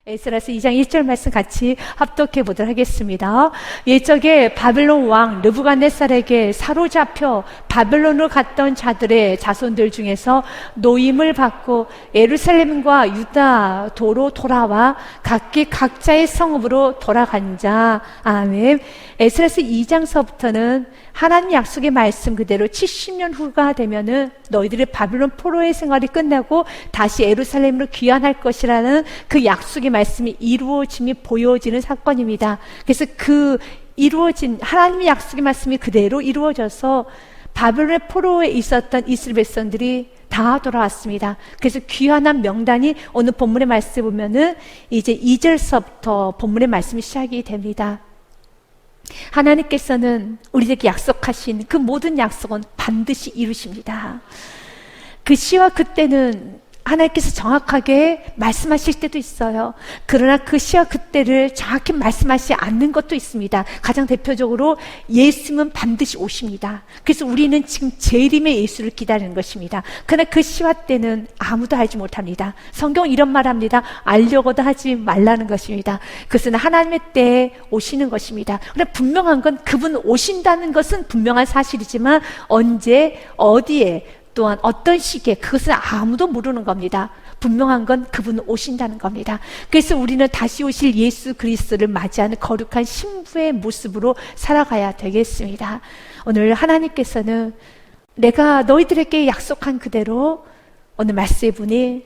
에스라서 2장 1절 말씀 같이 합독해 보도록 하겠습니다. 옛적에 바벨론 왕 느부갓네살에게 사로잡혀 바벨론으로 갔던 자들의 자손들 중에서 노임을 받고 예루살렘과 유다 도로 돌아와 각기 각자의 성읍으로 돌아간 자. 아멘. 에스라서 2장서부터는 하나님 약속의 말씀 그대로 70년 후가 되면은 너희들의 바벨론 포로의 생활이 끝나고 다시 예루살렘으로 귀환할 것이라는 그 약속의 말씀이 이루어짐이 보여지는 사건입니다. 그래서 그 이루어진 하나님의 약속의 말씀이 그대로 이루어져서 바벨론의 포로에 있었던 이스라엘 백성들이 다 돌아왔습니다. 그래서 귀환한 명단이 오늘 본문의 말씀에 보면은 이제 2절서부터 본문의 말씀이 시작이 됩니다. 하나님께서는 우리에게 약속하신 그 모든 약속은 반드시 이루십니다. 그 시와 그때는 하나님께서 정확하게 말씀하실 때도 있어요. 그러나 그 시와 그때를 정확히 말씀하시지 않는 것도 있습니다. 가장 대표적으로 예수님은 반드시 오십니다. 그래서 우리는 지금 재림의 예수를 기다리는 것입니다. 그러나 그 시와 때는 아무도 알지 못합니다. 성경은 이런 말합니다. 알려고도 하지 말라는 것입니다. 그것은 하나님의 때에 오시는 것입니다. 그러나 분명한 건 그분 오신다는 것은 분명한 사실이지만 언제 어디에 또한 어떤 시기에 그것은 아무도 모르는 겁니다. 분명한 건 그분은 오신다는 겁니다. 그래서 우리는 다시 오실 예수 그리스도를 맞이하는 거룩한 신부의 모습으로 살아가야 되겠습니다. 오늘 하나님께서는 내가 너희들에게 약속한 그대로 오늘 말씀해 보니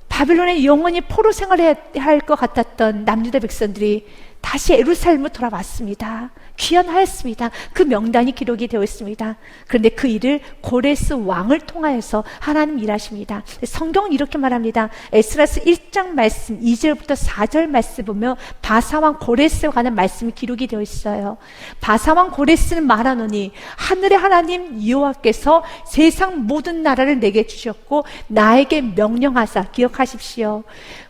바벨론에 영원히 포로 생활해야 할 것 같았던 남유다 백성들이 다시 예루살렘으로 돌아왔습니다. 귀환하였습니다. 그 명단이 기록이 되어 있습니다. 그런데 그 일을 고레스 왕을 통하여서 하나님 일하십니다. 성경은 이렇게 말합니다. 에스라서 1장 말씀 2절부터 4절 말씀 보면 바사왕 고레스에 관한 말씀이 기록이 되어 있어요. 바사왕 고레스는 말하노니 하늘의 하나님 여호와께서 세상 모든 나라를 내게 주셨고 나에게 명령하사, 기억하십시오.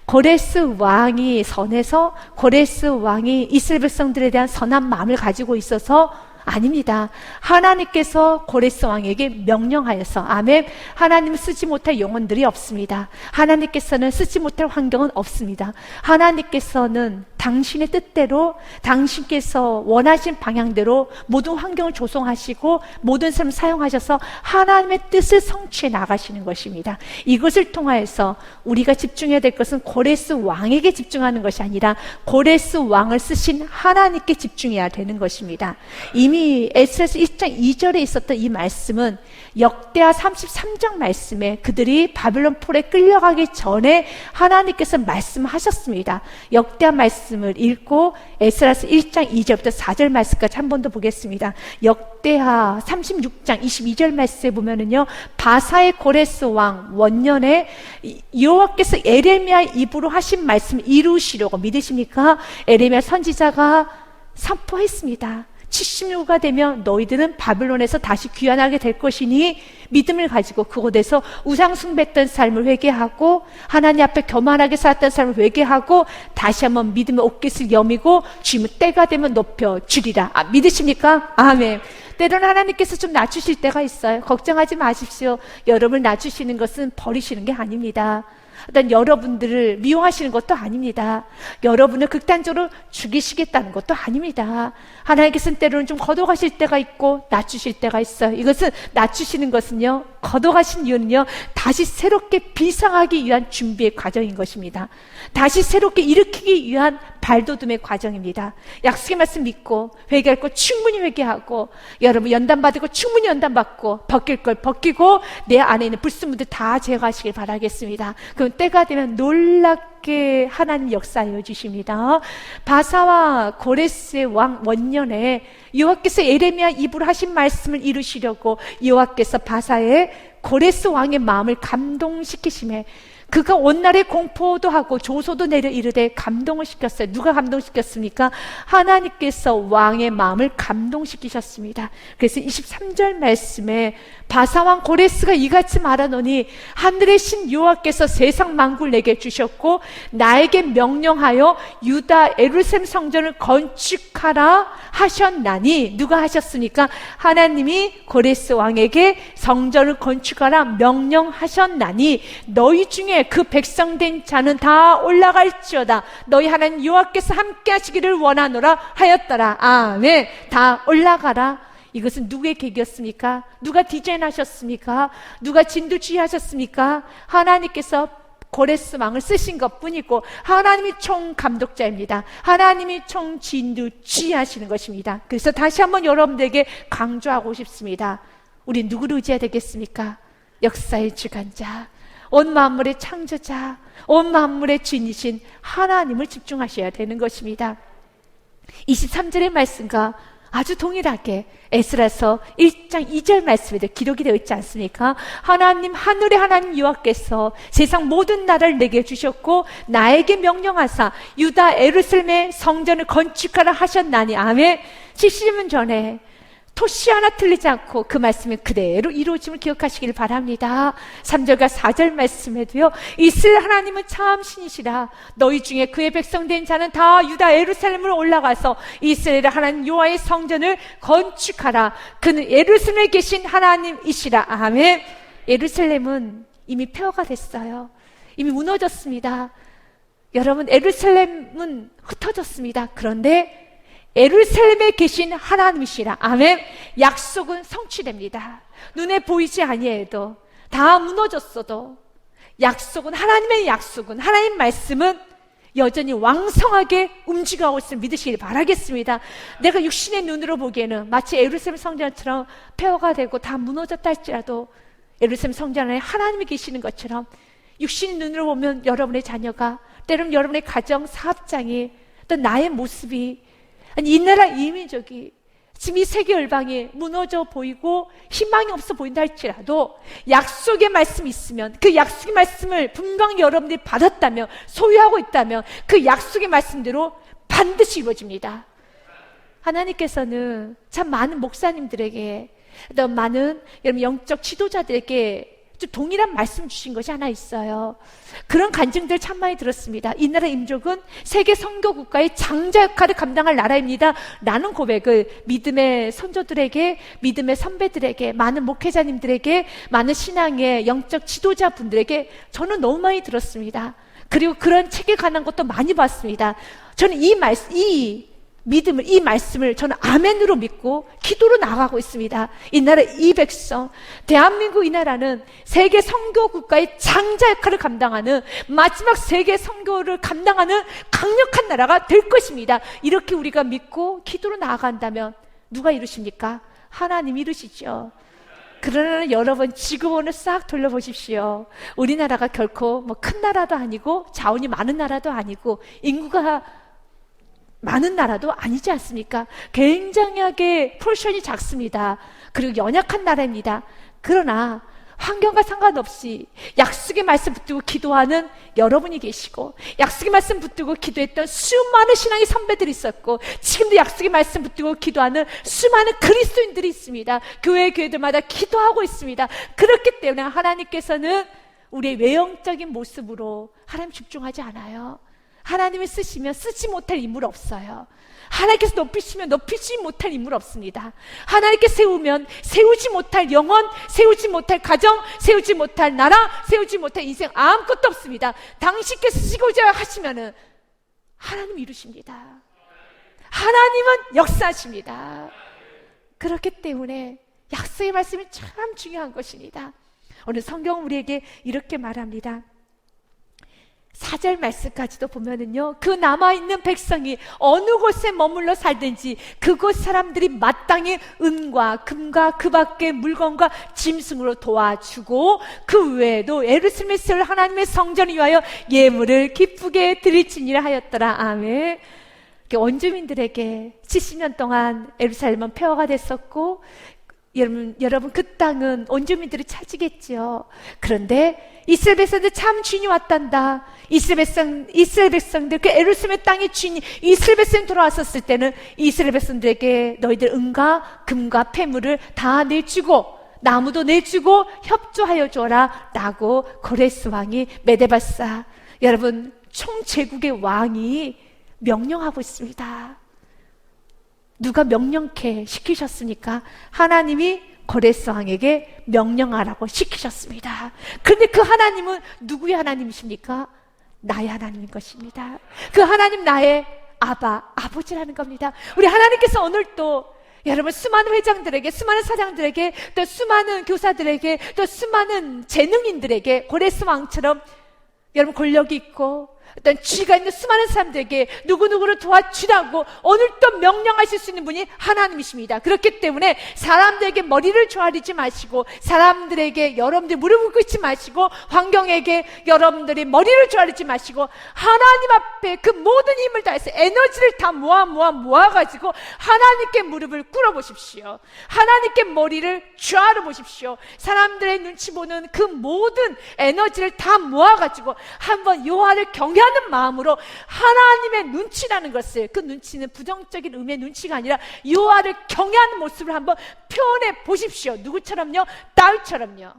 고레스 왕이 선해서 고레스 왕이 이스라엘 백성들에 대한 선한 마음을 가지고 있어서 아닙니다. 하나님께서 고레스 왕에게 명령하여서, 아멘. 하나님은 쓰지 못할 영혼들이 없습니다. 하나님께서는 쓰지 못할 환경은 없습니다. 하나님께서는 당신의 뜻대로 당신께서 원하신 방향대로 모든 환경을 조성하시고 모든 사람을 사용하셔서 하나님의 뜻을 성취해 나가시는 것입니다. 이것을 통하여서 우리가 집중해야 될 것은 고레스 왕에게 집중하는 것이 아니라 고레스 왕을 쓰신 하나님께 집중해야 되는 것입니다. 이미 에스라서 1장 2절에 있었던 이 말씀은 역대하 33장 말씀에 그들이 바벨론 포로에 끌려가기 전에 하나님께서 말씀하셨습니다. 역대하 말씀을 읽고 에스라서 1장 2절부터 4절 말씀까지 한 번 더 보겠습니다. 역대하 36장 22절 말씀에 보면은요, 바사의 고레스 왕 원년에 여호와께서 에레미야 입으로 하신 말씀 이루시려고, 믿으십니까? 에레미야 선지자가 선포했습니다. 70년가 되면 너희들은 바벨론에서 다시 귀환하게 될 것이니 믿음을 가지고 그곳에서 우상 숭배했던 삶을 회개하고 하나님 앞에 교만하게 살았던 삶을 회개하고 다시 한번 믿음의 옷깃을 여미고 주님은 때가 되면 높여 주리라. 믿으십니까? 아멘. 때로는 하나님께서 좀 낮추실 때가 있어요. 걱정하지 마십시오. 여러분을 낮추시는 것은 버리시는 게 아닙니다. 어떤 여러분들을 미워하시는 것도 아닙니다. 여러분을 극단적으로 죽이시겠다는 것도 아닙니다. 하나님께서는 때로는 좀 걷어가실 때가 있고 낮추실 때가 있어요. 이것은 낮추시는 것은요, 걷어가신 이유는요, 다시 새롭게 비상하기 위한 준비의 과정인 것입니다. 다시 새롭게 일으키기 위한 발돋움의 과정입니다. 약속의 말씀 믿고 회개할 거 충분히 회개하고, 여러분 연단받을 충분히 연단받고, 벗길 걸 벗기고 내 안에 있는 불순물들 다 제거하시길 바라겠습니다. 그럼 때가 되면 놀랍게 하나님 역사하여 주십니다. 바사와 고레스의 왕 원년에 여호와께서 에레미야 입으로 하신 말씀을 이루시려고 여호와께서 바사의 고레스 왕의 마음을 감동시키심에 그가 온날에 공포도 하고 조소도 내려 이르되 감동을 시켰어요. 누가 감동시켰습니까? 하나님께서 왕의 마음을 감동시키셨습니다. 그래서 23절 말씀에 바사왕 고레스가 이같이 말하노니 하늘의 신 여호와께서 세상 만국을 내게 주셨고 나에게 명령하여 유다 예루살렘 성전을 건축하라 하셨나니, 누가 하셨습니까? 하나님이 고레스 왕에게 성전을 건축하라 명령하셨나니 너희 중에 중에 그 백성된 자는 다 올라갈지어다. 너희 하나님 여호와께서 함께 하시기를 원하노라 하였더라. 아멘. 다 올라가라. 이것은 누구의 계기였습니까? 누가 디자인하셨습니까? 누가 진두지휘하셨습니까? 하나님께서 고레스 왕을 쓰신 것뿐이고 하나님이 총감독자입니다. 하나님이 총진두지휘하시는 것입니다. 그래서 다시 한번 여러분들에게 강조하고 싶습니다. 우리 누구를 의지해야 되겠습니까? 역사의 주관자, 온 만물의 창조자, 온 만물의 주인이신 하나님을 집중하셔야 되는 것입니다. 23절의 말씀과 아주 동일하게 에스라서 1장 2절 말씀에도 기록이 되어 있지 않습니까? 하나님, 하늘의 하나님 여호와께서 세상 모든 나라를 내게 주셨고 나에게 명령하사 유다 예루살렘의 성전을 건축하라 하셨나니. 아멘. 70년 전에 토시 하나 틀리지 않고 그 말씀이 그대로 이루어짐을 기억하시길 바랍니다. 3절과 4절 말씀에도요, 이스라엘 하나님은 참 신이시라. 너희 중에 그의 백성된 자는 다 유다 예루살렘으로 올라가서 이스라엘 하나님 여호와의 성전을 건축하라. 그는 예루살렘에 계신 하나님이시라. 아멘. 예루살렘은 이미 폐허가 됐어요. 이미 무너졌습니다. 여러분, 예루살렘은 흩어졌습니다. 그런데 예루살렘에 계신 하나님이시라. 아멘. 약속은 성취됩니다. 눈에 보이지 아니해도, 다 무너졌어도 약속은, 하나님의 약속은, 하나님 말씀은 여전히 왕성하게 움직여가고 있음을 믿으시길 바라겠습니다. 내가 육신의 눈으로 보기에는 마치 예루살렘 성전처럼 폐허가 되고 다 무너졌다 할지라도 예루살렘 성전 안에 하나님이 계시는 것처럼 육신의 눈으로 보면 여러분의 자녀가, 때로는 여러분의 가정, 사업장이, 또 나의 모습이, 아니 이 나라 이 민족이 지금 이 세계 열방이 무너져 보이고 희망이 없어 보인다 할지라도 약속의 말씀이 있으면, 그 약속의 말씀을 분명히 여러분들이 받았다면, 소유하고 있다면 그 약속의 말씀대로 반드시 이루어집니다. 하나님께서는 참 많은 목사님들에게, 또 많은 여러분 영적 지도자들에게 좀 동일한 말씀 주신 것이 하나 있어요. 그런 간증들 참 많이 들었습니다. 이 나라 민족은 세계 선교 국가의 장자 역할을 감당할 나라입니다 라는 고백을 믿음의 선조들에게, 믿음의 선배들에게, 많은 목회자님들에게, 많은 신앙의 영적 지도자분들에게 저는 너무 많이 들었습니다. 그리고 그런 책에 관한 것도 많이 봤습니다. 저는 이 믿음을, 이 말씀을 저는 아멘으로 믿고 기도로 나가고 있습니다. 이 나라, 이 백성, 대한민국 이 나라는 세계 선교 국가의 장자 역할을 감당하는, 마지막 세계 선교를 감당하는 강력한 나라가 될 것입니다. 이렇게 우리가 믿고 기도로 나아간다면 누가 이루십니까? 하나님이 이루시죠. 그러나 여러분, 지구본을 싹 돌려보십시오. 우리나라가 결코 뭐 큰 나라도 아니고 자원이 많은 나라도 아니고 인구가 많은 나라도 아니지 않습니까? 굉장하게 포션이 작습니다. 그리고 연약한 나라입니다. 그러나 환경과 상관없이 약속의 말씀 붙들고 기도하는 여러분이 계시고, 약속의 말씀 붙들고 기도했던 수많은 신앙의 선배들이 있었고, 지금도 약속의 말씀 붙들고 기도하는 수많은 그리스도인들이 있습니다. 교회들마다 기도하고 있습니다. 그렇기 때문에 하나님께서는 우리의 외형적인 모습으로 하나님 집중하지 않아요. 하나님을 쓰시면 쓰지 못할 인물 없어요. 하나님께서 높이시면 높이지 못할 인물 없습니다. 하나님께 세우면 세우지 못할 영혼, 세우지 못할 가정, 세우지 못할 나라, 세우지 못할 인생 아무것도 없습니다. 당신께서 쓰시고자 하시면은 하나님 이루십니다. 하나님은 역사하십니다. 그렇기 때문에 약속의 말씀이 참 중요한 것입니다. 오늘 성경은 우리에게 이렇게 말합니다. 4절 말씀까지도 보면은요, 그 남아있는 백성이 어느 곳에 머물러 살든지 그곳 사람들이 마땅히 은과 금과 그 밖의 물건과 짐승으로 도와주고, 그 외에도 예루살렘에 있을 하나님의 성전을 위하여 예물을 기쁘게 드릴지니라 하였더라. 아멘. 원주민들에게 70년 동안 예루살렘은 폐허가 됐었고, 여러분 그 땅은 원주민들이 차지겠지요. 그런데 이스라엘 백성들 참 주인이 왔단다. 이스라엘 백성들, 그 예루살렘의 땅의 주인이 이스라엘 백성이 돌아왔었을 때는 이스라엘 백성들에게 너희들 은과 금과 폐물을 다 내주고 나무도 내주고 협조하여 줘라 라고 고레스 왕이, 메데바사, 여러분 총제국의 왕이 명령하고 있습니다. 누가 명령케 시키셨습니까? 하나님이 고레스 왕에게 명령하라고 시키셨습니다. 그런데 그 하나님은 누구의 하나님이십니까? 나의 하나님인 것입니다. 그 하나님 나의 아버지라는 겁니다. 우리 하나님께서 오늘도 여러분 수많은 회장들에게, 수많은 사장들에게, 또 수많은 교사들에게, 또 수많은 재능인들에게 고레스 왕처럼 여러분 권력이 있고 어떤 지위가 있는 수많은 사람들에게 누구누구를 도와주라고 오늘 또 명령하실 수 있는 분이 하나님이십니다. 그렇기 때문에 사람들에게 머리를 조아리지 마시고, 사람들에게 여러분들이 무릎을 꿇지 마시고, 환경에게 여러분들이 머리를 조아리지 마시고, 하나님 앞에 그 모든 힘을 다해서 에너지를 다 모아가지고 하나님께 무릎을 꿇어보십시오. 하나님께 머리를 조아려 보십시오. 사람들의 눈치 보는 그 모든 에너지를 다 모아가지고 한번 여호와를 경외하는 마음으로 하나님의 눈치라는 것을, 그 눈치는 부정적인 의미의 눈치가 아니라 여호와를 경외하는 모습을 한번 표현해 보십시오. 누구처럼요? 다윗처럼요.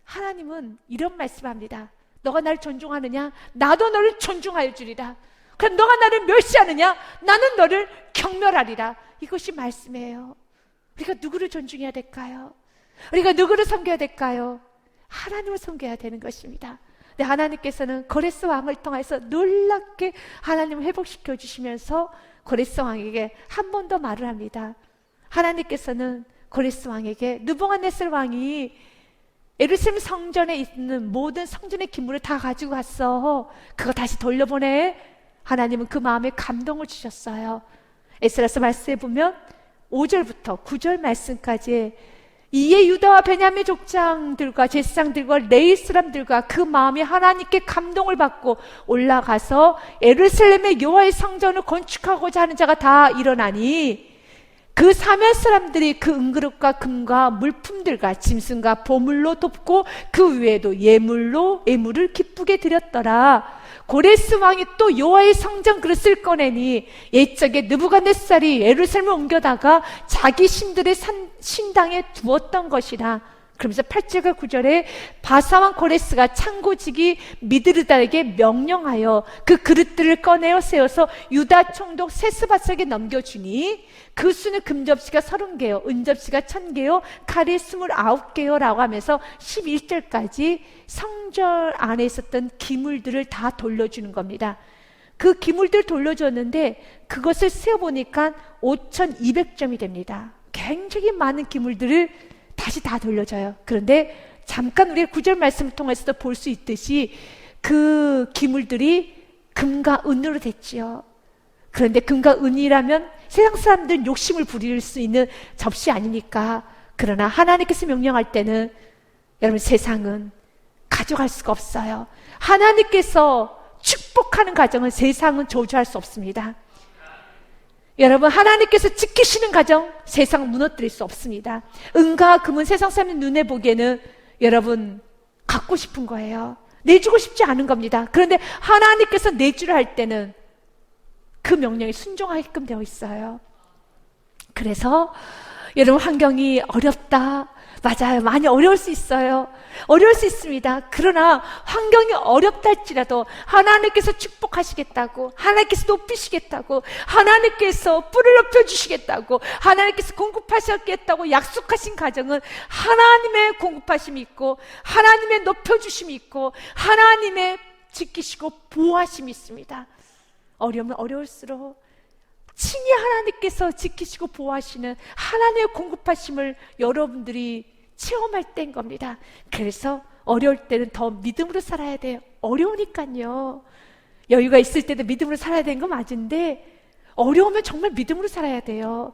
하나님은 이런 말씀합니다. 너가 나를 존중하느냐? 나도 너를 존중하여 주리라. 그럼 너가 나를 멸시하느냐? 나는 너를 경멸하리라. 이것이 말씀이에요. 우리가 누구를 존중해야 될까요? 우리가 누구를 섬겨야 될까요? 하나님을 섬겨야 되는 것입니다. 근데 하나님께서는 고레스 왕을 통해서 놀랍게 하나님을 회복시켜 주시면서 고레스 왕에게 한 번 더 말을 합니다. 하나님께서는 고레스 왕에게 느부갓네살 왕이 예루살렘 성전에 있는 모든 성전의 기물을 다 가지고 갔어. 그거 다시 돌려보내. 하나님은 그 마음에 감동을 주셨어요. 에스라서 말씀에 보면 5절부터 9절 말씀까지 이에 유다와 베냐민 족장들과 제사장들과 레위 사람들과 그 마음이 하나님께 감동을 받고 올라가서 예루살렘의 여호와의 성전을 건축하고자 하는 자가 다 일어나니 그 사면 사람들이 그 은그릇과 금과 물품들과 짐승과 보물로 돕고 그 위에도 예물을 기쁘게 드렸더라. 고레스 왕이 또 여호와의 성전 그릇을 꺼내니 옛적에 느부갓네살이 예루살렘을 옮겨다가 자기 신들의 신당에 두었던 것이라. 그러면서 8절과 9절에 바사왕 고레스가 창고지기 미드르다에게 명령하여 그 그릇들을 꺼내어 세워서 유다 총독 세스바삭에 넘겨주니 그 수는 금접시가 30개요 은접시가 1000개요 칼이 29개요 라고 하면서 11절까지 성전 안에 있었던 기물들을 다 돌려주는 겁니다. 그 기물들을 돌려줬는데 그것을 세어보니까 5200점이 됩니다. 굉장히 많은 기물들을 다시 다 돌려줘요. 그런데 잠깐 우리가 9절 말씀을 통해서도 볼 수 있듯이 그 기물들이 금과 은으로 됐지요. 그런데 금과 은이라면 세상 사람들은 욕심을 부릴 수 있는 접시 아닙니까? 그러나 하나님께서 명령할 때는 여러분 세상은 가져갈 수가 없어요. 하나님께서 축복하는 가정은 세상은 저주할 수 없습니다. 여러분 하나님께서 지키시는 가정 세상은 무너뜨릴 수 없습니다. 은과 금은 세상 사람의 눈에 보기에는 여러분 갖고 싶은 거예요. 내주고 싶지 않은 겁니다. 그런데 하나님께서 내주려 할 때는 그 명령에 순종하게끔 되어 있어요. 그래서 여러분 환경이 어렵다. 맞아요. 많이 어려울 수 있어요. 어려울 수 있습니다. 그러나 환경이 어렵다 할지라도 하나님께서 축복하시겠다고, 하나님께서 높이시겠다고, 하나님께서 뿔을 높여주시겠다고, 하나님께서 공급하시겠다고 약속하신 가정은 하나님의 공급하심이 있고 하나님의 높여주심이 있고 하나님의 지키시고 보호하심이 있습니다. 어려우면 어려울수록 친히 하나님께서 지키시고 보호하시는 하나님의 공급하심을 여러분들이 체험할 때인 겁니다. 그래서 어려울 때는 더 믿음으로 살아야 돼요. 어려우니까요. 여유가 있을 때도 믿음으로 살아야 되는 건 맞은데 어려우면 정말 믿음으로 살아야 돼요.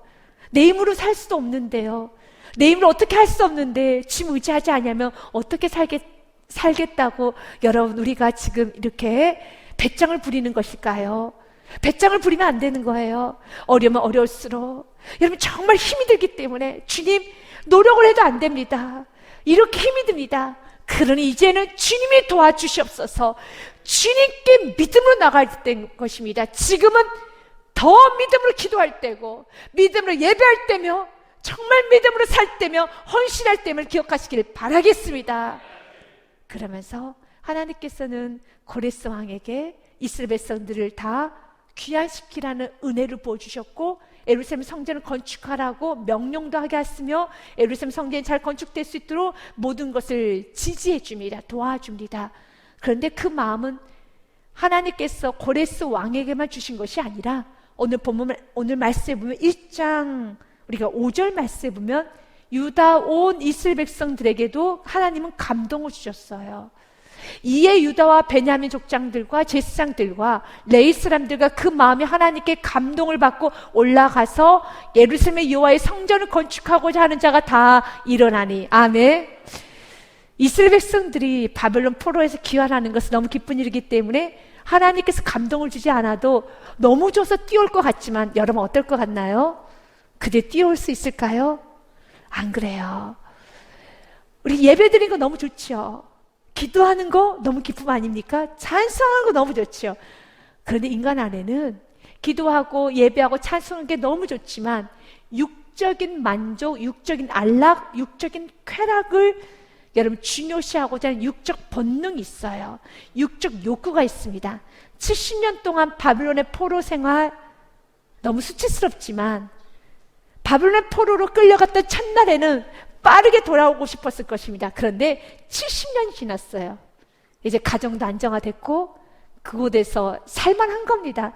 내 힘으로 살 수도 없는데요. 내 힘으로 어떻게 할 수 없는데 주님 의지하지 않으면 어떻게 살겠다고 여러분 우리가 지금 이렇게 배짱을 부리는 것일까요? 배짱을 부리면 안 되는 거예요. 어려우면 어려울수록 여러분 정말 힘이 들기 때문에 주님 노력을 해도 안 됩니다. 이렇게 힘이 듭니다. 그러니 이제는 주님이 도와주시옵소서. 주님께 믿음으로 나갈 때인 것입니다. 지금은 더 믿음으로 기도할 때고 믿음으로 예배할 때며 정말 믿음으로 살 때며 헌신할 때임을 기억하시기를 바라겠습니다. 그러면서 하나님께서는 고레스 왕에게 이스라엘 백성들을 다 귀환시키라는 은혜를 보여주셨고 예루살렘 성전을 건축하라고 명령도 하게 하시며 예루살렘 성전이 잘 건축될 수 있도록 모든 것을 지지해 줍니다. 도와줍니다. 그런데 그 마음은 하나님께서 고레스 왕에게만 주신 것이 아니라 오늘 말씀에 보면 1장 우리가 5절 말씀에 보면 유다 온 이스라엘 백성들에게도 하나님은 감동을 주셨어요. 이에 유다와 베냐민 족장들과 제사장들과 레위 사람들과 그 마음에 하나님께 감동을 받고 올라가서 예루살렘의 여호와의 성전을 건축하고자 하는 자가 다 일어나니. 아멘. 이스라엘 백성들이 바벨론 포로에서 귀환하는 것은 너무 기쁜 일이기 때문에 하나님께서 감동을 주지 않아도 너무 줘서 뛰어올 것 같지만 여러분 어떨 것 같나요? 그대 뛰어올 수 있을까요? 안 그래요. 우리 예배 드리는 거 너무 좋죠. 기도하는 거 너무 기쁨 아닙니까? 찬송하는 거 너무 좋죠. 그런데 인간 안에는 기도하고 예배하고 찬송하는 게 너무 좋지만 육적인 만족, 육적인 안락, 육적인 쾌락을 여러분 중요시하고자 하는 육적 본능이 있어요. 육적 욕구가 있습니다. 70년 동안 바빌론의 포로 생활 너무 수치스럽지만 바빌론 포로로 끌려갔던 첫날에는 빠르게 돌아오고 싶었을 것입니다. 그런데 70년이 지났어요. 이제 가정도 안정화됐고 그곳에서 살만한 겁니다.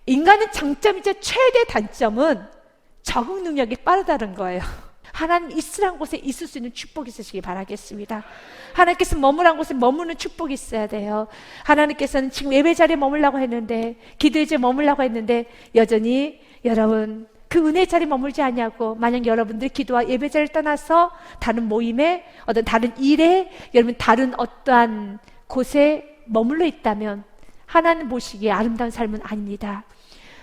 인간의 장점이자 최대 단점은 적응 능력이 빠르다는 거예요. 하나님 있으란 곳에 있을 수 있는 축복이 있으시기 바라겠습니다. 하나님께서 머무란 곳에 머무는 축복이 있어야 돼요. 하나님께서는 지금 예배 자리에 머물라고 했는데 기도의 자리에 머물라고 했는데 여전히 여러분 그 은혜 자리에 머물지 않냐고. 만약 여러분들이 기도와 예배 자리를 떠나서 다른 모임에 어떤 다른 일에 여러분 다른 어떠한 곳에 머물러 있다면 하나님 보시기에 아름다운 삶은 아닙니다.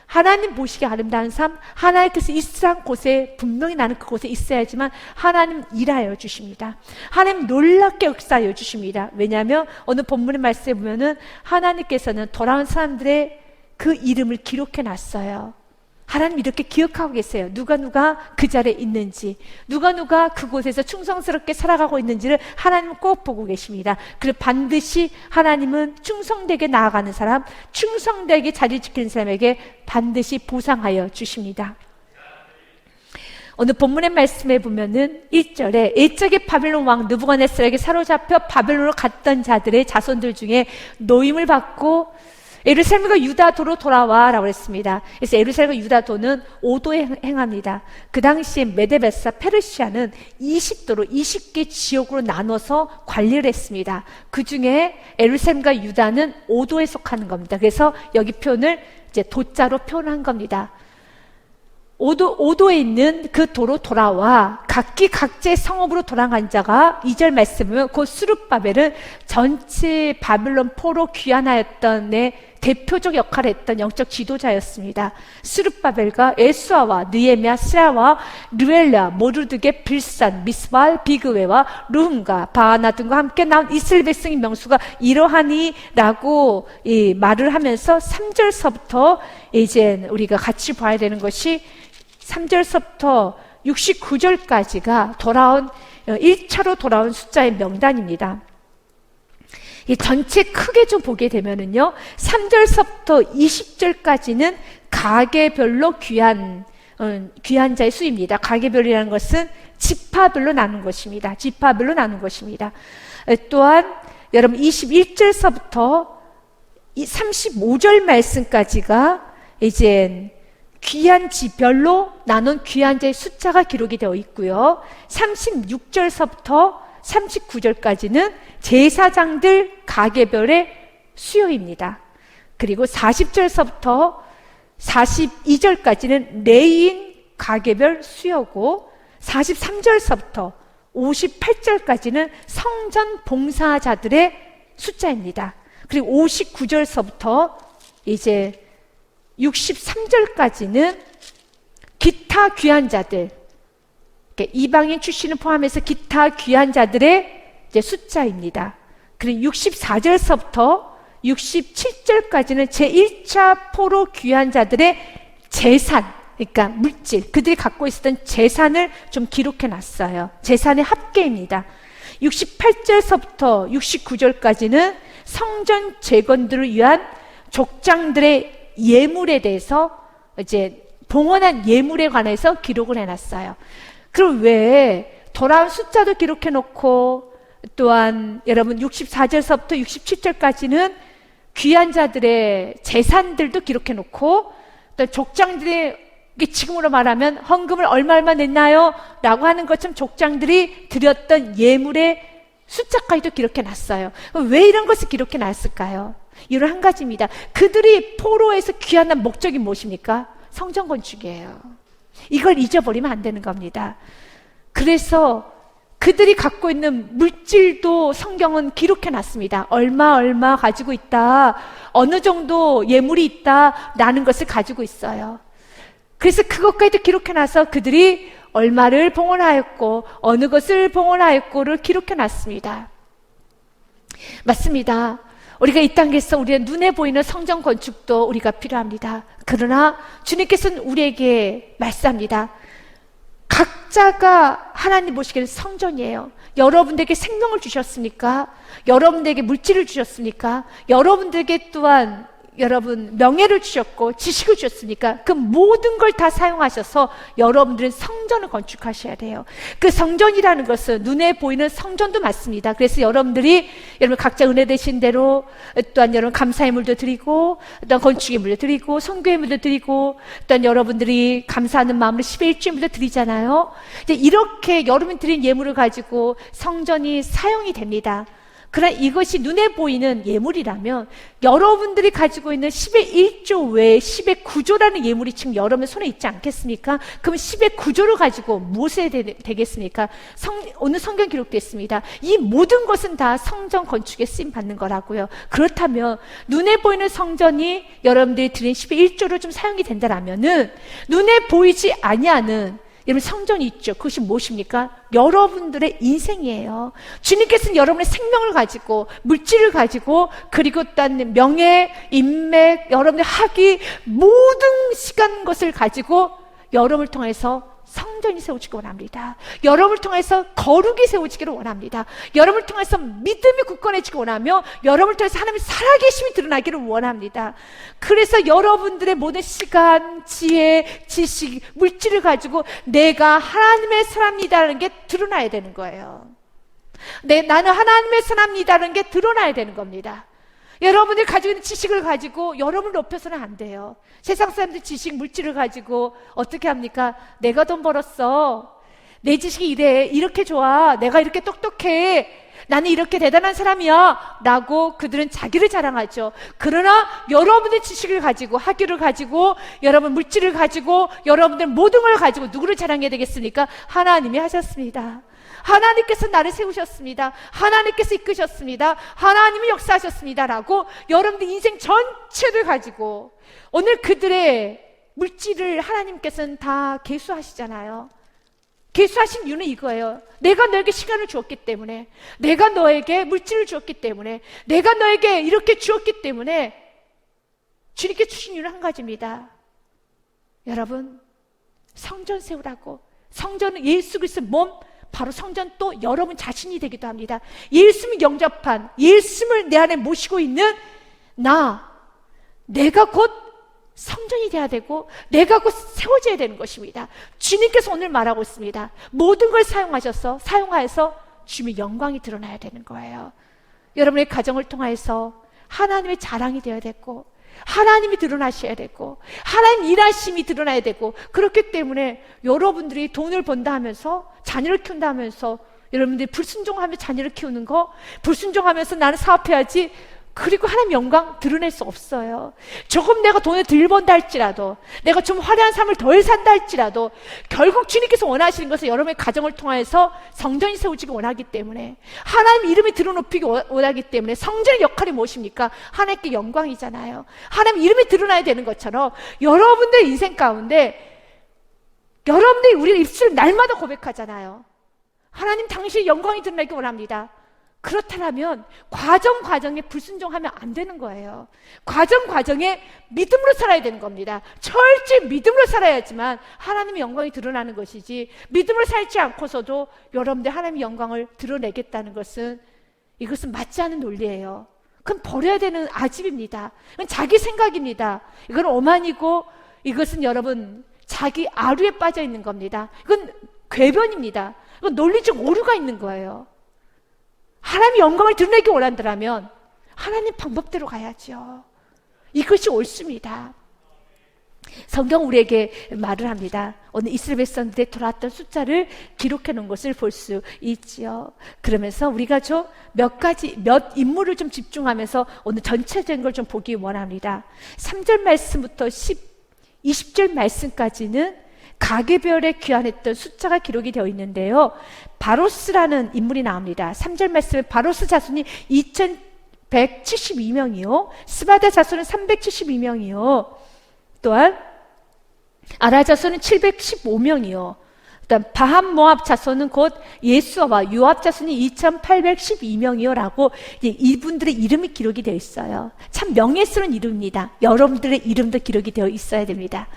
하나님 보시기에 아름다운 삶, 하나님께서 있으란 곳에 분명히 나는 그곳에 있어야지만 하나님 일하여 주십니다. 하나님 놀랍게 역사하여 주십니다. 왜냐하면 오늘 본문의 말씀에 보면은 하나님께서는 돌아온 사람들의 그 이름을 기록해 놨어요. 하나님 이렇게 기억하고 계세요. 누가 그 자리에 있는지, 누가 그곳에서 충성스럽게 살아가고 있는지를 하나님은 꼭 보고 계십니다. 그리고 반드시 하나님은 충성되게 나아가는 사람, 충성되게 자리 지키는 사람에게 반드시 보상하여 주십니다. 오늘 본문의 말씀에 보면은 1절에 옛적의 바빌론 왕 느부갓네살에게 사로잡혀 바빌론으로 갔던 자들의 자손들 중에 노임을 받고 예루살렘과 유다도로 돌아와 라고 했습니다. 그래서 예루살렘과 유다도는 5도에 행합니다. 그 당시에 메데베사 페르시아는 20도로 20개 지역으로 나눠서 관리를 했습니다. 그 중에 예루살렘과 유다는 5도에 속하는 겁니다. 그래서 여기 표현을 이제 도자로 표현한 겁니다. 5도에 있는 그 도로 돌아와 각기 각자의 성읍으로 돌아간 자가 2절 말씀은 곧 스룹바벨은 전체 바빌론 포로 귀환하였던 대표적 역할을 했던 영적 지도자였습니다. 스룹바벨과 에스아와 느헤미야, 스라와 르엘라, 모르드게, 빌산, 미스발, 비그웨와 르흠과 바하나 등과 함께 나온 이스라엘 백성의 명수가 이러하니라고 말을 하면서 3절서부터 이제 우리가 같이 봐야 되는 것이 3절서부터 69절까지가 돌아온 1차로 돌아온 숫자의 명단입니다. 이 전체 크게 좀 보게 되면은요, 3절서부터 20절까지는 가게별로 귀환자의 수입니다. 가게별이라는 것은 지파별로 나눈 것입니다. 지파별로 나눈 것입니다. 또한 여러분 21절서부터 35절 말씀까지가 이제 귀환지별로 나눈 귀환자의 숫자가 기록이 되어 있고요. 36절서부터 39절까지는 제사장들 가게별의 수요입니다. 그리고 40절서부터 42절까지는 레위인 가게별 수요고 43절서부터 58절까지는 성전 봉사자들의 숫자입니다. 그리고 59절서부터 이제 63절까지는 기타 귀환자들, 이방인 출신을 포함해서 기타 귀환자들의 이제 숫자입니다. 그리고 64절서부터 67절까지는 제1차 포로 귀환자들의 재산, 그러니까 물질, 그들이 갖고 있었던 재산을 좀 기록해 놨어요. 재산의 합계입니다. 68절서부터 69절까지는 성전 재건들을 위한 족장들의 예물에 대해서 이제 봉헌한 예물에 관해서 기록을 해놨어요. 그럼 왜 돌아온 숫자도 기록해놓고 또한 여러분 64절서부터 67절까지는 귀한 자들의 재산들도 기록해놓고 또 족장들이 지금으로 말하면 헌금을 얼마 냈나요? 라고 하는 것처럼 족장들이 드렸던 예물의 숫자까지도 기록해놨어요. 왜 이런 것을 기록해놨을까요? 이유는 한 가지입니다. 그들이 포로에서 귀환한 목적이 무엇입니까? 성전 건축이에요. 이걸 잊어버리면 안 되는 겁니다. 그래서 그들이 갖고 있는 물질도 성경은 기록해놨습니다. 얼마 가지고 있다, 어느 정도 예물이 있다라는 것을 가지고 있어요. 그래서 그것까지도 기록해놔서 그들이 얼마를 봉헌하였고 어느 것을 봉헌하였고를 기록해놨습니다. 맞습니다. 우리가 이 땅에서 우리의 눈에 보이는 성전 건축도 우리가 필요합니다. 그러나 주님께서는 우리에게 말씀합니다. 각자가 하나님 보시기에는 성전이에요. 여러분들에게 생명을 주셨습니까? 여러분들에게 물질을 주셨습니까? 여러분들에게 또한 여러분 명예를 주셨고 지식을 주셨으니까 그 모든 걸 다 사용하셔서 여러분들은 성전을 건축하셔야 돼요. 그 성전이라는 것은 눈에 보이는 성전도 맞습니다. 그래서 여러분들이 여러분 각자 은혜 되신 대로 또한 여러분 감사의 물도 드리고 또한 건축의 물도 드리고 선교의 물도 드리고 또한 여러분들이 감사하는 마음으로 10의 1주의 물도 드리잖아요. 이제 이렇게 여러분이 드린 예물을 가지고 성전이 사용이 됩니다. 그러나 이것이 눈에 보이는 예물이라면 여러분들이 가지고 있는 10의 1조 외에 10의 9조라는 예물이 지금 여러분의 손에 있지 않겠습니까? 그럼 10의 9조를 가지고 무엇에 되겠습니까? 오늘 성경 기록되어 있습니다. 이 모든 것은 다 성전 건축에 쓰임받는 거라고요. 그렇다면 눈에 보이는 성전이 여러분들이 드린 10의 1조로 좀 사용이 된다라면은 눈에 보이지 아니하는 여러분 성전이 있죠. 그것이 무엇입니까? 여러분들의 인생이에요. 주님께서는 여러분의 생명을 가지고 물질을 가지고 그리고 또한 명예, 인맥, 여러분의 학위 모든 시간 것을 가지고 여러분을 통해서 성전이 세워지기 원합니다. 여러분을 통해서 거룩이 세워지기를 원합니다. 여러분을 통해서 믿음이 굳건해지기 원하며 여러분을 통해서 하나님의 살아계심이 드러나기를 원합니다. 그래서 여러분들의 모든 시간, 지혜, 지식, 물질을 가지고 내가 하나님의 사람이다라는 게 드러나야 되는 거예요. 나는 하나님의 사람이다라는 게 드러나야 되는 겁니다. 여러분들이 가지고 있는 지식을 가지고 여러분을 높여서는 안 돼요. 세상 사람들 지식, 물질을 가지고 어떻게 합니까? 내가 돈 벌었어. 내 지식이 이래. 이렇게 좋아. 내가 이렇게 똑똑해. 나는 이렇게 대단한 사람이야. 라고 그들은 자기를 자랑하죠. 그러나 여러분의 지식을 가지고, 학위를 가지고, 여러분 물질을 가지고, 여러분들 모든 걸 가지고 누구를 자랑해야 되겠습니까? 하나님이 하셨습니다. 하나님께서 나를 세우셨습니다. 하나님께서 이끄셨습니다. 하나님이 역사하셨습니다. 라고 여러분들 인생 전체를 가지고 오늘 그들의 물질을 하나님께서는 다 계수하시잖아요. 계수하신 이유는 이거예요. 내가 너에게 시간을 주었기 때문에, 내가 너에게 물질을 주었기 때문에, 내가 너에게 이렇게 주었기 때문에 주님께 주신 이유는 한 가지입니다. 여러분, 성전 세우라고. 성전은 예수 그리스도의 몸, 바로 성전 또 여러분 자신이 되기도 합니다. 예수님을 영접한, 예수님을 내 안에 모시고 있는 내가 곧 성전이 돼야 되고 내가 곧 세워져야 되는 것입니다. 주님께서 오늘 말하고 있습니다. 모든 걸 사용하셔서 주님의 영광이 드러나야 되는 거예요. 여러분의 가정을 통해서 하나님의 자랑이 되어야 되고 하나님이 드러나셔야 되고 하나님 일하심이 드러나야 되고, 그렇기 때문에 여러분들이 돈을 번다 하면서 자녀를 키운다 하면서 여러분들이 불순종하며 자녀를 키우는 거, 불순종하면서 나는 사업해야지, 그리고 하나님 영광 드러낼 수 없어요. 조금 내가 돈을 덜 번다 할지라도, 내가 좀 화려한 삶을 덜 산다 할지라도 결국 주님께서 원하시는 것은 여러분의 가정을 통해서 성전이 세워지기 원하기 때문에, 하나님 이름이 드러높이기 원하기 때문에, 성전의 역할이 무엇입니까? 하나님께 영광이잖아요. 하나님 이름이 드러나야 되는 것처럼 여러분들 인생 가운데 여러분들이 우리 입술 날마다 고백하잖아요. 하나님 당신의 영광이 드러나기 원합니다. 그렇다면 과정에 불순종하면 안 되는 거예요. 과정에 믿음으로 살아야 되는 겁니다. 철저히 믿음으로 살아야지만 하나님의 영광이 드러나는 것이지, 믿음으로 살지 않고서도 여러분들 하나님의 영광을 드러내겠다는 것은, 이것은 맞지 않은 논리예요. 그건 버려야 되는 아집입니다. 이건 자기 생각입니다. 이건 오만이고, 이것은 여러분 자기 아류에 빠져 있는 겁니다. 이건 궤변입니다. 이건 논리적 오류가 있는 거예요. 하나님의 영광을 드러내기 원한다면 하나님 방법대로 가야죠. 이것이 옳습니다. 성경 우리에게 말을 합니다. 오늘 이스라엘 백성들에 돌아왔던 숫자를 기록해 놓은 것을 볼 수 있지요. 그러면서 우리가 좀 몇 인물을 좀 집중하면서 오늘 전체적인 걸 좀 보기 원합니다. 3절 말씀부터 20절 말씀까지는 가계별에 귀환했던 숫자가 기록이 되어 있는데요. 바로스라는 인물이 나옵니다. 3절 말씀에 바로스 자손이 2172명이요. 스바다 자손은 372명이요. 또한 아라 자손은 715명이요. 그다음 바함 모압 자손은 곧 예수아와 요압 자손이 2812명이요 라고 이분들의 이름이 기록이 되어 있어요. 참 명예스러운 이름입니다. 여러분들의 이름도 기록이 되어 있어야 됩니다.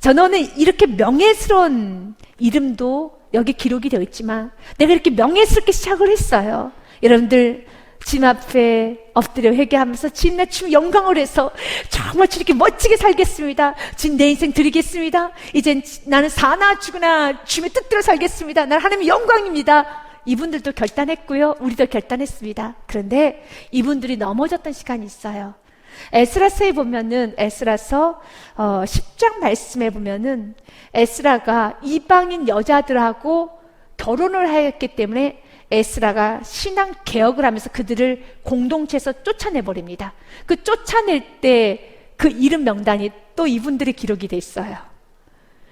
저는 오늘 이렇게 명예스러운 이름도 여기 기록이 되어 있지만 내가 이렇게 명예스럽게 시작을 했어요. 여러분들 주님 앞에 엎드려 회개하면서 주님 나 주님 영광을 해서 정말 이렇게 멋지게 살겠습니다. 주님 내 인생 드리겠습니다. 이젠 나는 사나 죽으나 주님의 뜻대로 살겠습니다. 나는 하나님의 영광입니다. 이분들도 결단했고요. 우리도 결단했습니다. 그런데 이분들이 넘어졌던 시간이 있어요. 에스라서에 보면은 에스라서 10장 말씀에 보면은 에스라가 이방인 여자들하고 결혼을 하였기 때문에 에스라가 신앙 개혁을 하면서 그들을 공동체에서 쫓아내버립니다. 그 쫓아낼 때 그 이름 명단이 또 이분들이 기록이 돼 있어요.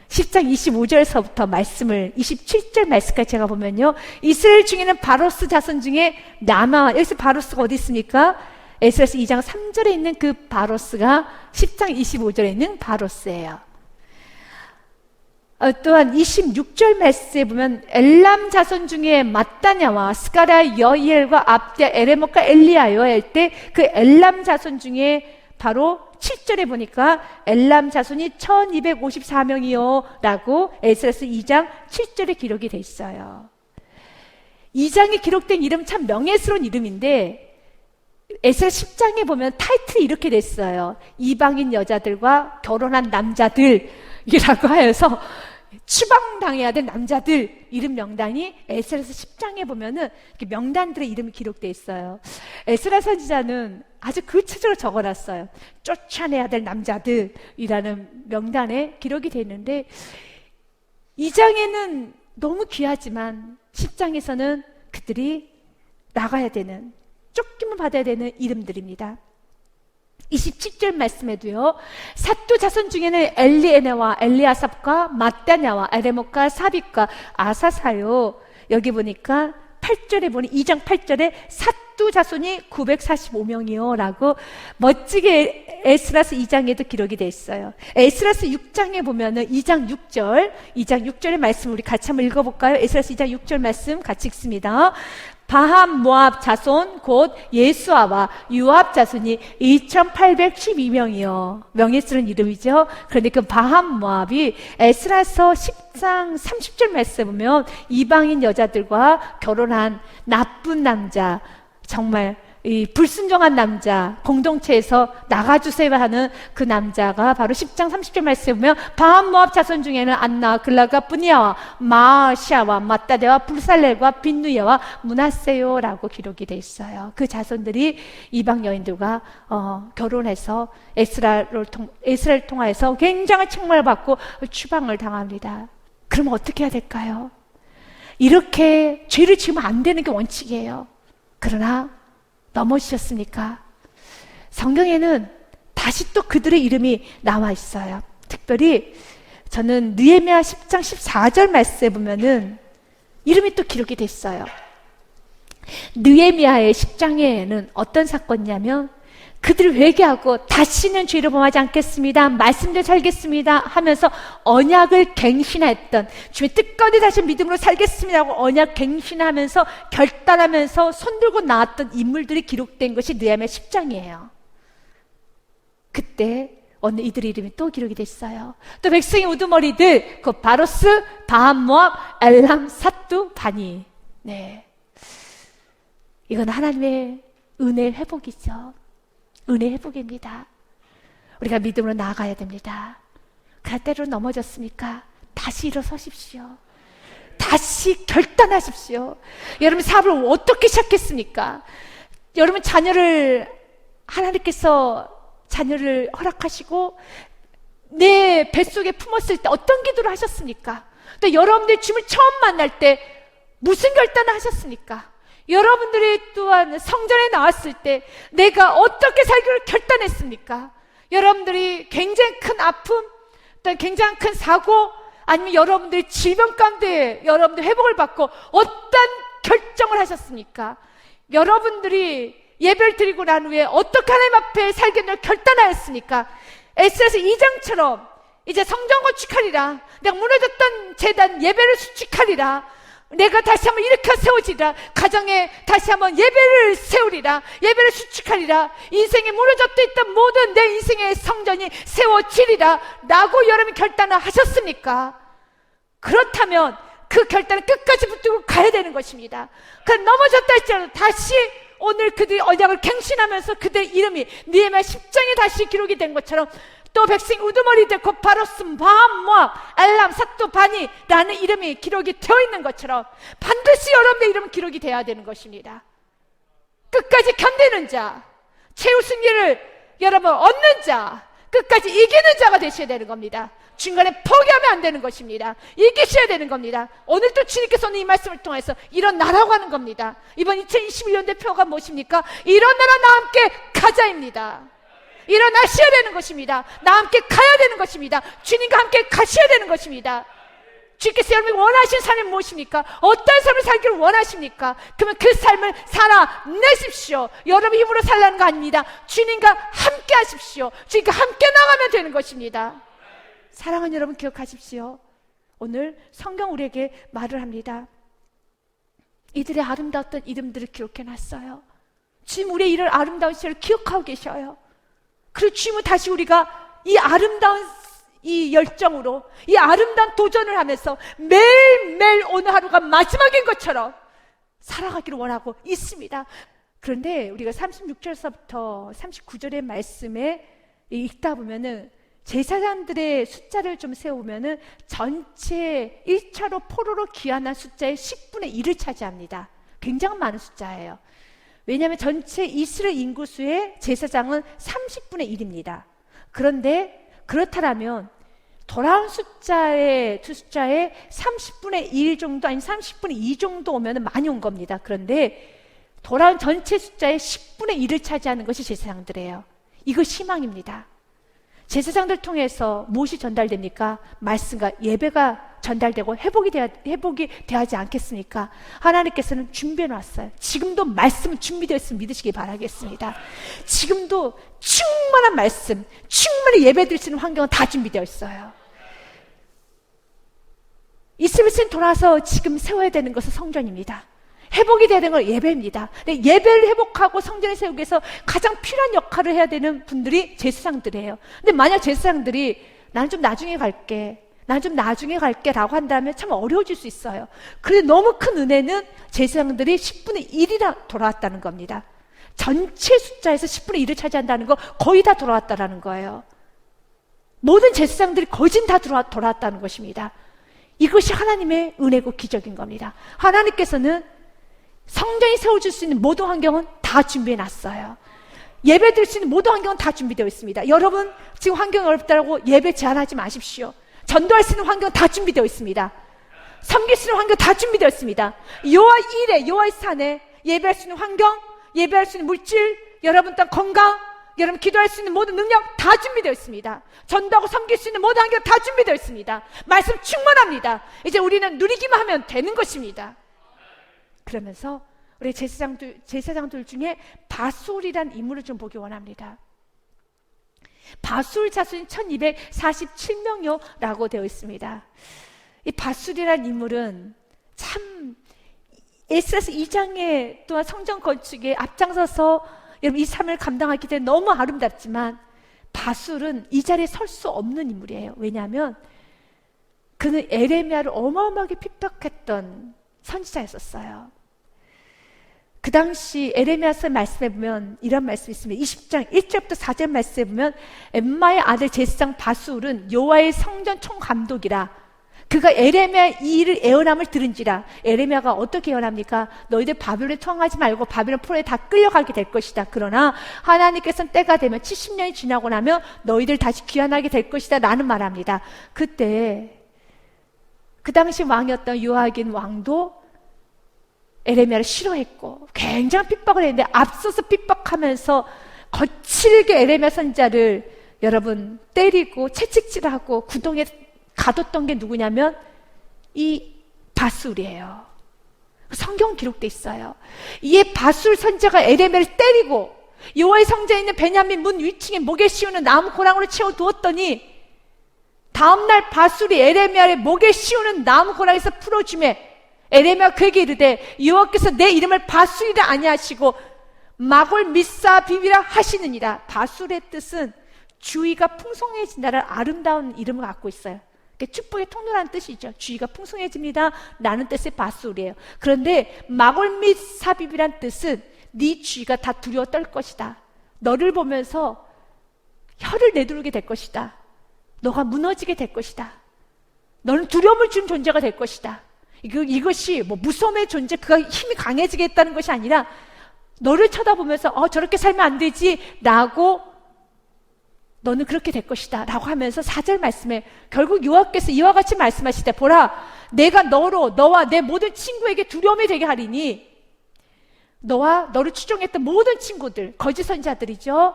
10장 25절서부터 말씀을 27절 말씀까지 제가 보면요, 이스라엘 중에는 바로스 자손 중에 여기서 바로스가 어디 있습니까? 에스라서 2장 3절에 있는 그 바로스가 10장 25절에 있는 바로스예요. 또한 26절 말씀에 보면 엘람 자손 중에 마따냐와 스가랴 여이엘과 압디아 에레목과 엘리야요 할 때 그 엘람 자손 중에 바로 7절에 보니까 엘람 자손이 1254명이요 라고 에스라서 2장 7절에 기록이 돼 있어요. 2장에 기록된 이름 참 명예스러운 이름인데 에스라 10장에 보면 타이틀이 이렇게 됐어요. 이방인 여자들과 결혼한 남자들이라고 하여서 추방당해야 될 남자들 이름 명단이 에스라서 10장에 보면은 이렇게 명단들의 이름이 기록되어 있어요. 에스라 선지자는 아주 구체적으로 적어놨어요. 쫓아내야 될 남자들이라는 명단에 기록이 되어 있는데 2장에는 너무 귀하지만 10장에서는 그들이 나가야 되는, 쫓김을 받아야 되는 이름들입니다. 27절 말씀에도요, 삿두 자손 중에는 엘리에네와 엘리아삽과 마따냐와 에레목과 사빅과 아사사요. 여기 보니까 8절에 보니 2장 8절에 삿두 자손이 945명이요 라고 멋지게 에스라서 2장에도 기록이 되어 있어요. 에스라서 6장에 보면은 2장 6절의 말씀 우리 같이 한번 읽어볼까요? 에스라서 2장 6절 말씀 같이 읽습니다. 바함 모압 자손 곧 예수아와 요압 자손이 2812명이요. 명예스러운 이름이죠. 그런데 그 바함 모압이 에스라서 10장 30절 말씀에 보면 이방인 여자들과 결혼한 나쁜 남자, 정말 이 불순종한 남자, 공동체에서 나가주세요 하는 그 남자가 바로 10장 30절 말씀에 보면 바함 모압 자손 중에는 안나, 글라가, 뿌니아와 마시아와 마따데와 불살렐과 빈누야와 문하세요라고 기록이 돼 있어요. 그 자손들이 이방 여인들과 결혼해서 에스라를 통하여서 굉장한 책망을 받고 추방을 당합니다. 그럼 어떻게 해야 될까요? 이렇게 죄를 지으면 안 되는 게 원칙이에요. 그러나 넘어지셨습니까? 성경에는 다시 또 그들의 이름이 나와 있어요. 특별히 저는 느헤미야 10장 14절 말씀에 보면은 이름이 또 기록이 됐어요. 느헤미야의 10장에는 어떤 사건이냐면 그들이 회개하고 다시는 죄를 범하지 않겠습니다, 말씀대로 살겠습니다 하면서 언약을 갱신했던, 주의 뜻가운데 다시 믿음으로 살겠습니다 하고 언약 갱신하면서 결단하면서 손들고 나왔던 인물들이 기록된 것이 느헤미야 10장이에요. 그때 어느 이들의 이름이 또 기록이 됐어요. 또 백성의 우두머리들, 그 바로스, 바함 모압, 엘람, 삿두, 바니. 네, 이건 하나님의 은혜의 회복이죠. 은혜 회복입니다. 우리가 믿음으로 나아가야 됩니다. 갈대로 넘어졌습니까? 다시 일어서십시오. 다시 결단하십시오. 여러분 사업을 어떻게 시작했습니까? 여러분 하나님께서 자녀를 허락하시고 내 뱃속에 품었을 때 어떤 기도를 하셨습니까? 또 여러분들이 주님을 처음 만날 때 무슨 결단을 하셨습니까? 여러분들이 또한 성전에 나왔을 때 내가 어떻게 살기를 결단했습니까? 여러분들이 굉장히 큰 아픔, 또 굉장히 큰 사고, 아니면 여러분들이 질병 가운데 여러분들 회복을 받고 어떤 결정을 하셨습니까? 여러분들이 예배를 드리고 난 후에 어떻게 하나님 앞에 살겠노 결단하였습니까? 에스겔서 2장처럼 이제 성전 건축하리라, 내가 무너졌던 제단 예배를 수축하리라, 내가 다시 한번 일으켜 세우지라, 가정에 다시 한번 예배를 세우리라, 예배를 수축하리라, 인생에 무너졌던 있던 모든 내 인생의 성전이 세워지리라 라고 여러분이 결단을 하셨습니까? 그렇다면 그 결단을 끝까지 붙들고 가야 되는 것입니다. 넘어졌다 할지라도 다시 오늘 그들이 언약을 갱신하면서 그들의 이름이 느헤미야 10장에 다시 기록이 된 것처럼, 또 백성 우두머리 되고 바로스, 바함, 모압, 엘람, 삭도, 바니 라는 이름이 기록이 되어 있는 것처럼 반드시 여러분의 이름은 기록이 되어야 되는 것입니다. 끝까지 견디는 자, 최후 승리를 여러분 얻는 자, 끝까지 이기는 자가 되셔야 되는 겁니다. 중간에 포기하면 안 되는 것입니다. 이기셔야 되는 겁니다. 오늘 또 주님께서는 이 말씀을 통해서 일어나라고 하는 겁니다. 이번 2021년대 표가 무엇입니까? 일어나라, 나와 함께 가자입니다. 일어나셔야 되는 것입니다. 나와 함께 가야 되는 것입니다. 주님과 함께 가셔야 되는 것입니다. 주께서 여러분이 원하시는 삶이 무엇입니까? 어떤 삶을 살기를 원하십니까? 그러면 그 삶을 살아내십시오. 여러분 힘으로 살라는 거 아닙니다. 주님과 함께 하십시오. 주님과 함께 나가면 되는 것입니다. 사랑하는 여러분 기억하십시오. 오늘 성경 우리에게 말을 합니다. 이들의 아름다웠던 이름들을 기록해놨어요. 주님 우리의 이런 아름다운 시를 기억하고 계셔요. 그리고 주님은 다시 우리가 이 아름다운 이 열정으로 이 아름다운 도전을 하면서 매일매일 오늘 하루가 마지막인 것처럼 살아가기를 원하고 있습니다. 그런데 우리가 36절서부터 39절의 말씀에 읽다 보면은 제사장들의 숫자를 좀 세우면은 전체 1차로 포로로 귀환한 숫자의 10분의 1을 차지합니다. 굉장히 많은 숫자예요. 왜냐하면 전체 이스라엘 인구수의 제사장은 30분의 1입니다. 그런데 그렇다면 돌아온 숫자의 30분의 1 정도, 아니 30분의 2 정도 오면 많이 온 겁니다. 그런데 돌아온 전체 숫자의 10분의 1을 차지하는 것이 제사장들이에요. 이거 희망입니다. 제사장들 통해서 무엇이 전달됩니까? 말씀과 예배가 전달되고 회복이 되어야지 않겠습니까? 하나님께서는 준비해 놨어요. 지금도 말씀은 준비되어 있으면 믿으시기 바라겠습니다. 지금도 충만한 말씀, 충분히 예배 드릴 수 있는 환경은 다 준비되어 있어요. 이스라엘은 돌아서 지금 세워야 되는 것은 성전입니다. 회복이 되야 되는 건 예배입니다. 근데 예배를 회복하고 성전을 세우기 위해서 가장 필요한 역할을 해야 되는 분들이 제사장들이에요. 근데 만약 제사장들이 나는 좀 나중에 갈게, 나는 좀 나중에 갈게 라고 한다면 참 어려워질 수 있어요. 그런데 너무 큰 은혜는 제사장들이 10분의 1이나 돌아왔다는 겁니다. 전체 숫자에서 10분의 1을 차지한다는 거 거의 다 돌아왔다는 거예요. 모든 제사장들이 거의 다 돌아왔다는 것입니다. 이것이 하나님의 은혜고 기적인 겁니다. 하나님께서는 성전이 세워질 수 있는 모든 환경은 다 준비해 놨어요. 예배 드릴 수 있는 모든 환경은 다 준비되어 있습니다. 여러분 지금 환경이 어렵다고 예배 제한하지 마십시오. 전도할 수 있는 환경은 다 준비되어 있습니다. 섬길 수 있는 환경 다 준비되어 있습니다. 여호와 일에, 여호와의 산에 예배할 수 있는 환경, 예배할 수 있는 물질, 여러분 땅 건강, 여러분 기도할 수 있는 모든 능력 다 준비되어 있습니다. 전도하고 섬길 수 있는 모든 환경 다 준비되어 있습니다. 말씀 충만합니다. 이제 우리는 누리기만 하면 되는 것입니다. 그러면서 우리 제사장들 중에 바술이란 인물을 좀 보기 원합니다. 바술 자손이 1247명이라고 되어 있습니다. 이 바술이란 인물은 참 에스겔서 2장에 또한 성전 건축에 앞장서서 여러분 이 삶을 감당하기 때문에 너무 아름답지만 바술은 이 자리에 설 수 없는 인물이에요. 왜냐하면 그는 에레미야를 어마어마하게 핍박했던 선지자였었어요. 그 당시 에레미야서 말씀해 보면 이런 말씀이 있습니다. 20장 1절부터 4절 말씀해 보면 엠마의 아들 제사장 바술은 여호와의 성전 총감독이라. 그가 에레미야 이 일을 애언함을 들은지라. 에레미야가 어떻게 애언합니까? 너희들 바벨론에 투항하지 말고 바벨론 포로에 다 끌려가게 될 것이다. 그러나 하나님께서는 때가 되면 70년이 지나고 나면 너희들 다시 귀환하게 될 것이다 라는 말합니다. 그때 그 당시 왕이었던 요아긴 왕도 에레미야를 싫어했고 굉장히 핍박을 했는데 앞서서 핍박하면서 거칠게 에레미야 선지자를 여러분 때리고 채찍질하고 구덩이에 가뒀던 게 누구냐면 이 바술이에요. 성경 기록돼 있어요. 이 바술 선지자가 에레미야를 때리고 여호와의 성전에 있는 베냐민 문 위층에 목에 씌우는 나무 고랑으로 채워두었더니 다음날 바술이 에레미야를 목에 씌우는 나무 고랑에서 풀어주매 에레미야 그에게 이르되 여호와께서 내 이름을 바술이라 아니하시고 마골 미사 비비라 하시느니라. 바술의 뜻은 주위가 풍성해진다는 아름다운 이름을 갖고 있어요. 축복의 통로라는 뜻이죠. 주위가 풍성해집니다 라는 뜻의 바술이에요. 그런데 마골 및 사비비란 뜻은 네 주위가 다 두려워 떨 것이다. 너를 보면서 혀를 내두르게 될 것이다. 너가 무너지게 될 것이다. 너는 두려움을 준 존재가 될 것이다. 이것이 뭐 무서움의 존재, 그가 힘이 강해지겠다는 것이 아니라 너를 쳐다보면서 저렇게 살면 안 되지 라고 너는 그렇게 될 것이다 라고 하면서 4절 말씀에 결국 여호와께서 이와 같이 말씀하시되 보라 내가 너와 내 모든 친구에게 두려움이 되게 하리니 너와 너를 추종했던 모든 친구들 거짓 선지자들이죠.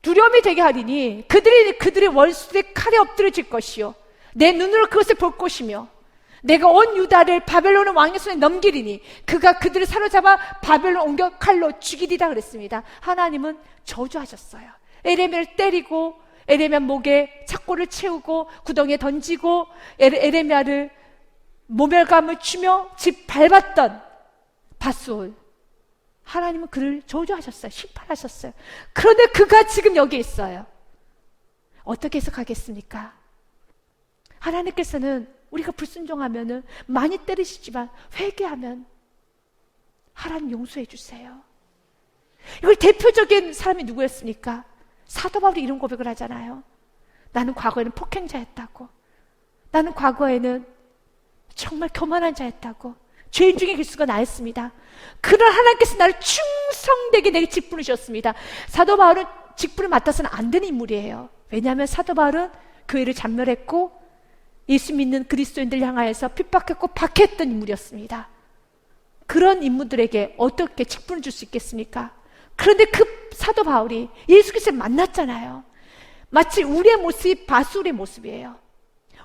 두려움이 되게 하리니 그들의 원수들의 칼에 엎드려질 것이요 내 눈으로 그것을 볼 것이며 내가 온 유다를 바벨론의 왕의 손에 넘기리니 그가 그들을 사로잡아 바벨론 옮겨 칼로 죽이리라 그랬습니다. 하나님은 저주하셨어요. 에레미야를 때리고 에레미야 목에 착고를 채우고 구덩이에 던지고 에레미야를 모멸감을 주며 집 밟았던 바술, 하나님은 그를 저주하셨어요. 심판하셨어요. 그런데 그가 지금 여기 있어요. 어떻게 해석하겠습니까? 하나님께서는 우리가 불순종하면은 많이 때리시지만 회개하면 하나님 용서해 주세요. 이걸 대표적인 사람이 누구였습니까? 사도 바울이 이런 고백을 하잖아요. 나는 과거에는 폭행자였다고. 나는 과거에는 정말 교만한 자였다고. 죄인 중에 길수가 나였습니다. 그러나 하나님께서 나를 충성되게 내게 직분을 주셨습니다. 사도 바울은 직분을 맡아서는 안 되는 인물이에요. 왜냐하면 사도 바울은 교회를 잔멸했고 예수 믿는 그리스도인들 향하여서 핍박했고 박해했던 인물이었습니다. 그런 인물들에게 어떻게 직분을 줄 수 있겠습니까? 그런데 그 사도 바울이 예수 그리스도를 만났잖아요. 마치 우리의 모습이 바술의 모습이에요.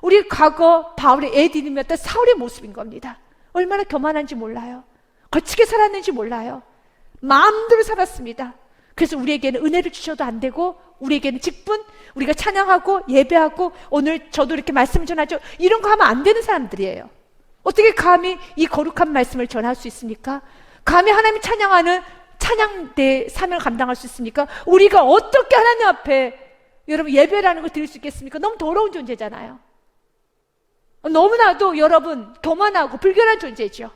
우리 과거 바울의 애디님이었던 사울의 모습인 겁니다. 얼마나 교만한지 몰라요. 거치게 살았는지 몰라요. 마음대로 살았습니다. 그래서 우리에게는 은혜를 주셔도 안 되고 우리에게는 직분, 우리가 찬양하고 예배하고 오늘 저도 이렇게 말씀을 전하죠. 이런 거 하면 안 되는 사람들이에요. 어떻게 감히 이 거룩한 말씀을 전할 수 있습니까? 감히 하나님 찬양하는 찬양대 사명을 감당할 수 있습니까? 우리가 어떻게 하나님 앞에 여러분 예배라는 걸 드릴 수 있겠습니까? 너무 더러운 존재잖아요. 너무나도 여러분 교만하고 불결한 존재죠.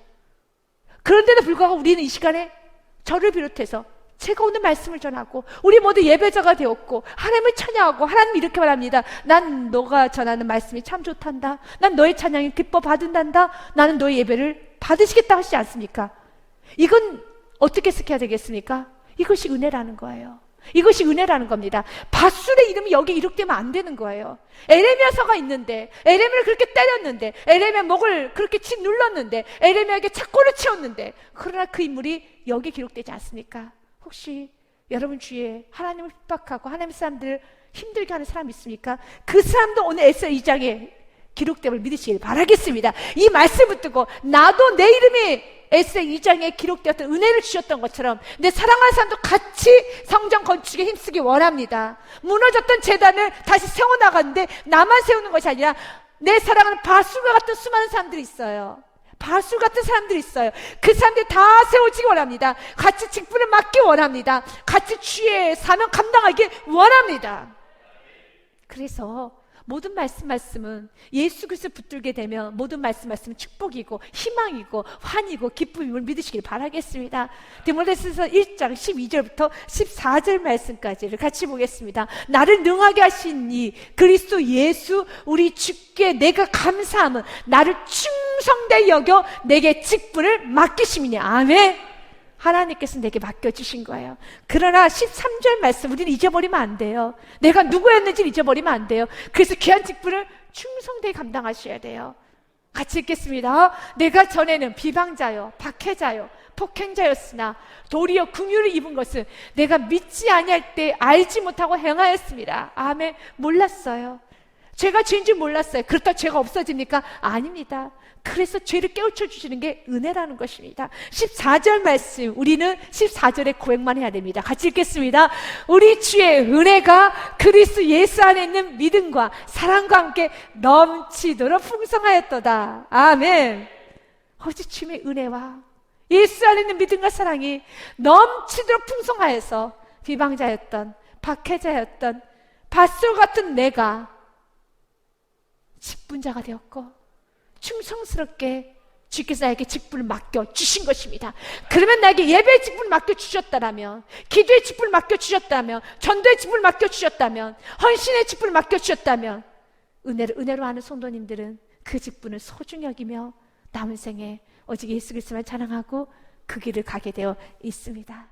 그런데도 불구하고 우리는 이 시간에 저를 비롯해서 제가 오늘 말씀을 전하고 우리 모두 예배자가 되었고 하나님을 찬양하고 하나님 이렇게 말합니다. 난 너가 전하는 말씀이 참 좋단다. 난 너의 찬양이 기뻐 받은단다. 나는 너의 예배를 받으시겠다 하시지 않습니까? 이건 어떻게 해석해야 되겠습니까? 이것이 은혜라는 거예요. 이것이 은혜라는 겁니다. 바술의 이름이 여기 이룩되면 안 되는 거예요. 에레미야서가 있는데 에레미야를 그렇게 때렸는데 에레미야 목을 그렇게 눌렀는데 에레미야에게 착고를 채웠는데 그러나 그 인물이 여기 기록되지 않습니까? 혹시 여러분 주위에 하나님을 핍박하고 하나님 사람들을 힘들게 하는 사람 있습니까? 그 사람도 오늘 에스겔 2장에 기록됨을 믿으시길 바라겠습니다. 이 말씀을 듣고 나도 내 이름이 에스겔 2장에 기록되었던 은혜를 주셨던 것처럼 내 사랑하는 사람도 같이 성전 건축에 힘쓰기 원합니다. 무너졌던 제단을 다시 세워나가는데 나만 세우는 것이 아니라 내 사랑하는 바술과 같은 수많은 사람들이 있어요. 바술 같은 사람들이 있어요. 그 사람들이 다 세워지기 원합니다. 같이 직분을 맡기 원합니다. 같이 주의 사명 감당하기 원합니다. 그래서 모든 말씀은 예수 그리스도 붙들게 되면 모든 말씀은 축복이고 희망이고 환이고 기쁨임을 믿으시길 바라겠습니다. 디모데전서 1장 12절부터 14절 말씀까지를 같이 보겠습니다. 나를 능하게 하신 이 그리스도 예수 우리 주께 내가 감사함은 나를 충성되게 여겨 내게 직분을 맡기심이니. 아멘. 하나님께서 내게 맡겨주신 거예요. 그러나 13절 말씀 우리는 잊어버리면 안 돼요. 내가 누구였는지 잊어버리면 안 돼요. 그래서 귀한 직분을 충성되게 감당하셔야 돼요. 같이 읽겠습니다. 내가 전에는 비방자요 박해자요 폭행자였으나 도리어 긍휼을 입은 것은 내가 믿지 아니할 때 알지 못하고 행하였습니다. 아멘. 몰랐어요. 죄가 죄인 줄 몰랐어요. 그렇다고 죄가 없어집니까? 아닙니다. 그래서 죄를 깨우쳐 주시는 게 은혜라는 것입니다. 14절 말씀, 우리는 14절에 고백만 해야 됩니다. 같이 읽겠습니다. 우리 주의 은혜가 그리스도 예수 안에 있는 믿음과 사랑과 함께 넘치도록 풍성하였도다. 아멘. 오직 주의 은혜와 예수 안에 있는 믿음과 사랑이 넘치도록 풍성하여서 비방자였던 박해자였던 밧솔 같은 내가 직분자가 되었고 충성스럽게 주께서 나에게 직분을 맡겨주신 것입니다. 그러면 나에게 예배의 직분을 맡겨주셨다면, 기도의 직분을 맡겨주셨다면, 전도의 직분을 맡겨주셨다면, 헌신의 직분을 맡겨주셨다면, 은혜로 하는 성도님들은 그 직분을 소중히 여기며 남은 생에 오직 예수 그리스도만 찬양하고 그 길을 가게 되어 있습니다.